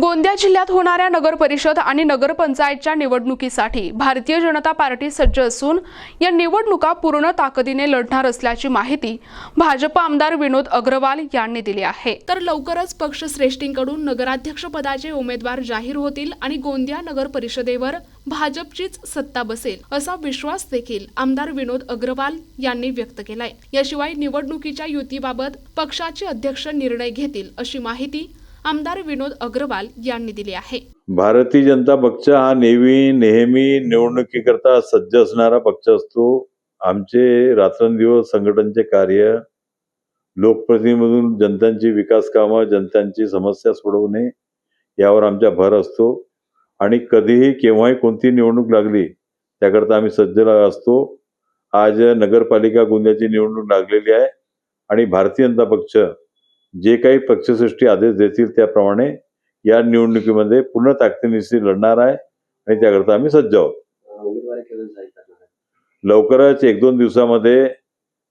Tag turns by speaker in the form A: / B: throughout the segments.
A: गोंदिया जिल्ह्यात होणाऱ्या नगर परिषद आणि नगरपंचायतच्या निवडणुकीसाठी भारतीय जनता पार्टी सज्ज असून या निवडणुका पूर्ण ताकदीने लढणार असल्याची माहिती भाजप आमदार विनोद अग्रवाल यांनी दिली आहे। तर लवकरच पक्षश्रेष्ठींकडून नगराध्यक्षपदाचे उमेदवार जाहीर होतील आणि गोंदिया नगर परिषदेवर भाजपचीच सत्ता बसेल असा विश्वास देखील आमदार विनोद अग्रवाल यांनी व्यक्त केलाय। याशिवाय निवडणुकीच्या युतीबाबत पक्षाचे अध्यक्ष निर्णय घेतील अशी माहिती आमदार विनोद अग्रवाल यांनी दिली आहे।
B: भारतीय जनता पक्ष हा नेहमी निवडणुकीकरता सज्ज असणारा पक्ष असतो। आमचे रात्रंदिवस संघटनेचे कार्य, लोकप्रतिनिधीमधून जनतांची विकास कामं, जनतांची समस्या सोडवणे यावर आमचा भर असतो आणि कधीही केव्हाही कोणती निवडणूक लागली त्याकरता आम्ही सज्ज असतो। आज नगरपालिका गोंदियाची निवडणूक लागलेली आहे आणि भारतीय जनता पक्ष जे काही पक्षश्रेष्ठी आदेश देतील त्याप्रमाणे या निवडणुकीमध्ये पूर्ण ताकदीनिशी लढणार आहे आणि त्याकरता आम्ही सज्ज आहोत। लवकरच 1-2 दिवसामध्ये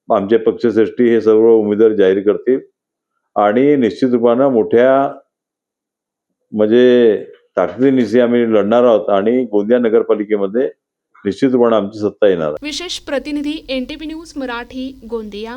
B: आमचे पक्षश्रेष्ठी हे सर्व उमेदवार जाहीर करतील आणि निश्चित रूपाने मोठ्या ताकदीनिशी आम्ही लढणार आहोत आणि गोंदिया नगरपालिकेमध्ये निश्चित रूपाने आमची सत्ता येणार आहे।
A: विशेष प्रतिनिधी NTV न्यूज मराठी, गोंदिया।